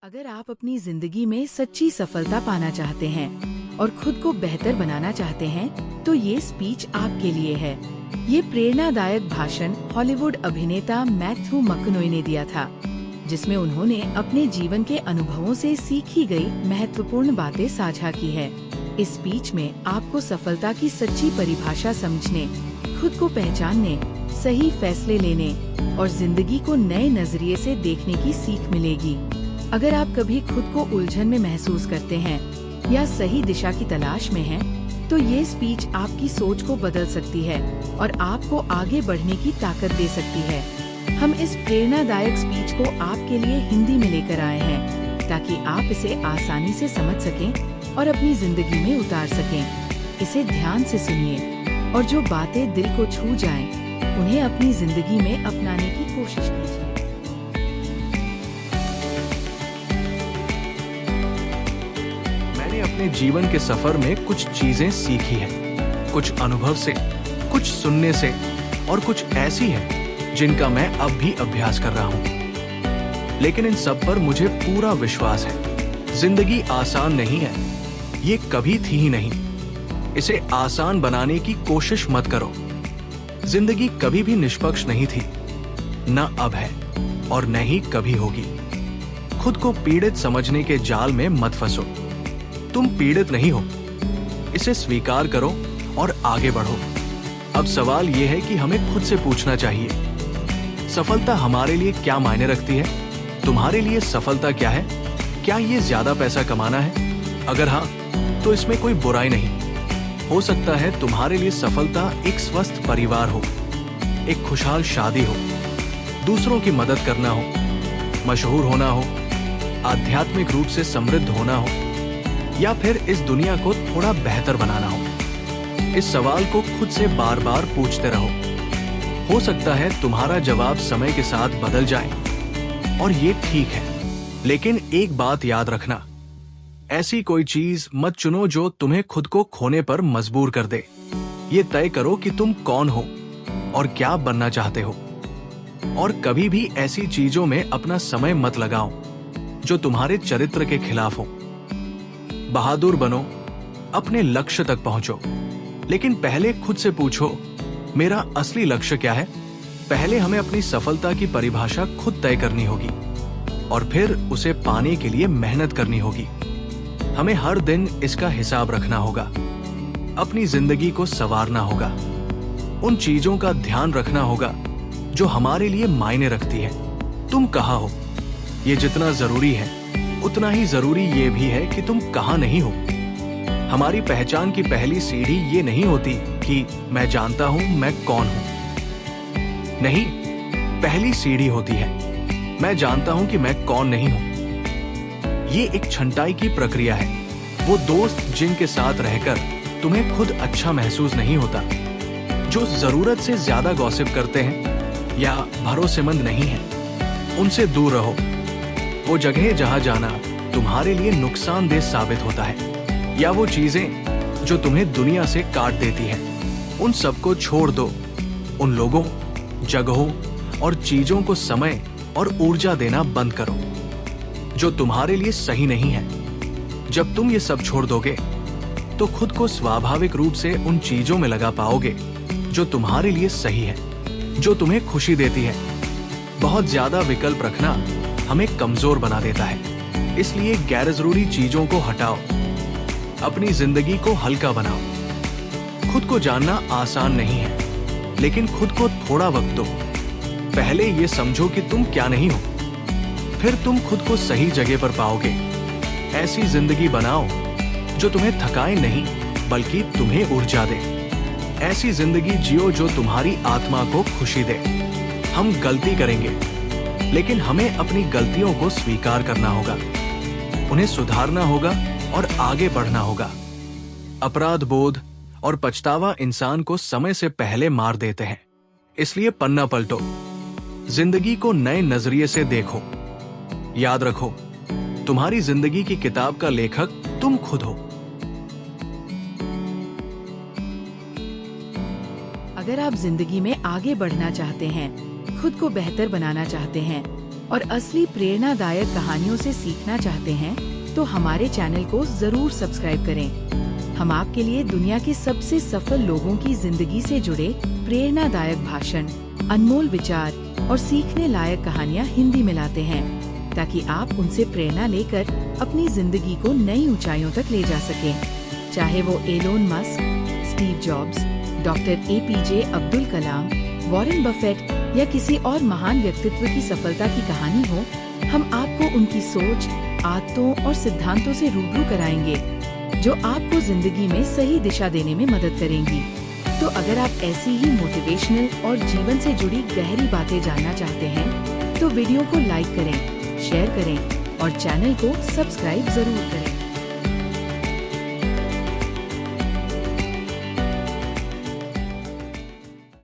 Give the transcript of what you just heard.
अगर आप अपनी जिंदगी में सच्ची सफलता पाना चाहते हैं और खुद को बेहतर बनाना चाहते हैं, तो ये स्पीच आपके लिए है। ये प्रेरणादायक भाषण हॉलीवुड अभिनेता मैथ्यू मैककॉनॉही ने दिया था, जिसमें उन्होंने अपने जीवन के अनुभवों से सीखी गई महत्वपूर्ण बातें साझा की है। इस स्पीच में आपको सफलता की सच्ची परिभाषा समझने, खुद को पहचानने, सही फैसले लेने और जिंदगी को नए नजरिए से देखने की सीख मिलेगी। अगर आप कभी खुद को उलझन में महसूस करते हैं या सही दिशा की तलाश में हैं, तो ये स्पीच आपकी सोच को बदल सकती है और आपको आगे बढ़ने की ताकत दे सकती है। हम इस प्रेरणादायक स्पीच को आपके लिए हिंदी में लेकर आए हैं, ताकि आप इसे आसानी से समझ सकें और अपनी जिंदगी में उतार सकें। इसे ध्यान से सुनिए और जो बातें दिल को छू जाएं, उन्हें अपनी जिंदगी में अपनाने की कोशिश कीजिए। मैंने अपने जीवन के सफर में कुछ चीजें सीखी हैं, कुछ अनुभव से, कुछ सुनने से और कुछ ऐसी हैं जिनका मैं अब भी अभ्यास कर रहा हूँ। लेकिन इन सब पर मुझे पूरा विश्वास है। जिंदगी आसान नहीं है, ये कभी थी ही नहीं। इसे आसान बनाने की कोशिश मत करो। जिंदगी कभी भी निष्पक्ष नहीं थी, न अब है और न ही कभी होगी। खुद को पीड़ित समझने के जाल में मत फंसो। तुम पीड़ित नहीं हो, इसे स्वीकार करो और आगे बढ़ो। अब सवाल यह है कि हमें खुद से पूछना चाहिए, सफलता हमारे लिए क्या मायने रखती है? तुम्हारे लिए सफलता क्या है? क्या ये ज्यादा पैसा कमाना है? अगर हाँ, तो इसमें कोई बुराई नहीं। हो सकता है तुम्हारे लिए सफलता एक स्वस्थ परिवार हो, एक खुशहाल शादी हो, दूसरों की मदद करना हो, मशहूर होना हो, आध्यात्मिक रूप से समृद्ध होना हो, या फिर इस दुनिया को थोड़ा बेहतर बनाना हो। इस सवाल को खुद से बार बार पूछते रहो। हो सकता है तुम्हारा जवाब समय के साथ बदल जाए और ये ठीक है। लेकिन एक बात याद रखना, ऐसी कोई चीज मत चुनो जो तुम्हें खुद को खोने पर मजबूर कर दे। ये तय करो कि तुम कौन हो और क्या बनना चाहते हो। और कभी भी ऐसी चीजों में अपना समय मत लगाओ जो तुम्हारे चरित्र के खिलाफ हो। बहादुर बनो, अपने लक्ष्य तक पहुंचो, लेकिन पहले खुद से पूछो, मेरा असली लक्ष्य क्या है? पहले हमें अपनी सफलता की परिभाषा खुद तय करनी होगी और फिर उसे पाने के लिए मेहनत करनी होगी। हमें हर दिन इसका हिसाब रखना होगा, अपनी जिंदगी को संवारना होगा, उन चीजों का ध्यान रखना होगा जो हमारे लिए मायने रखती है। तुम कहाँ हो, ये जितना जरूरी है उतना ही जरूरी ये भी है कि तुम कहाँ नहीं हो। हमारी पहचान की पहली सीढ़ी ये नहीं होती कि मैं जानता हूं मैं कौन हूं। नहीं, पहली सीढ़ी होती है मैं जानता हूं कि मैं कौन नहीं हूं। ये एक छंटाई की प्रक्रिया है। वो दोस्त जिनके साथ रहकर तुम्हें खुद अच्छा महसूस नहीं होता, जो जरूरत से ज्यादा गॉसिप करते हैं या भरोसेमंद नहीं है, उनसे दूर रहो। वो जगह जहां जाना तुम्हारे लिए नुकसानदेह साबित होता है, या वो चीजें जो तुम्हें दुनिया से काट देती हैं, उन सबको छोड़ दो। उन लोगों, जगहों और चीजों को समय और ऊर्जा देना बंद करो जो तुम्हारे लिए सही नहीं है। जब तुम ये सब छोड़ दोगे तो खुद को स्वाभाविक रूप से उन चीजों में लगा पाओगे जो तुम्हारे लिए सही है, जो तुम्हें खुशी देती है। बहुत ज्यादा विकल्प रखना हमें कमजोर बना देता है, इसलिए गैर जरूरी चीजों को हटाओ। अपनी जिंदगी को हल्का बनाओ। खुद को जानना आसान नहीं है, लेकिन खुद को थोड़ा वक्त दो। पहले ये समझो कि तुम क्या नहीं हो, फिर तुम खुद को सही जगह पर पाओगे। ऐसी जिंदगी बनाओ जो तुम्हें थकाए नहीं, बल्कि तुम्हें ऊर्जा दे। ऐसी जिंदगी जियो जो तुम्हारी आत्मा को खुशी दे। हम गलती करेंगे, लेकिन हमें अपनी गलतियों को स्वीकार करना होगा, उन्हें सुधारना होगा और आगे बढ़ना होगा। अपराध बोध और पछतावा इंसान को समय से पहले मार देते हैं। इसलिए पन्ना पलटो, जिंदगी को नए नजरिए से देखो। याद रखो, तुम्हारी जिंदगी की किताब का लेखक तुम खुद हो। अगर आप जिंदगी में आगे बढ़ना चाहते हैं, खुद को बेहतर बनाना चाहते हैं और असली प्रेरणादायक कहानियों से सीखना चाहते हैं तो हमारे चैनल को जरूर सब्सक्राइब करें। हम आपके लिए दुनिया के सबसे सफल लोगों की जिंदगी से जुड़े प्रेरणादायक भाषण, अनमोल विचार और सीखने लायक कहानियाँ हिंदी में लाते हैं, ताकि आप उनसे प्रेरणा लेकर अपनी जिंदगी को नई ऊंचाइयों तक ले जा सकें। चाहे वो Elon Musk, Steve Jobs, doctor APJ Abdul Kalam, Warren Buffett या किसी और महान व्यक्तित्व की सफलता की कहानी हो, हम आपको उनकी सोच, आदतों और सिद्धांतों से रूबरू कराएंगे, जो आपको जिंदगी में सही दिशा देने में मदद करेंगी। तो अगर आप ऐसी ही मोटिवेशनल और जीवन से जुड़ी गहरी बातें जानना चाहते हैं, तो वीडियो को लाइक करें, शेयर करें और चैनल को सब्सक्राइब जरूर करें।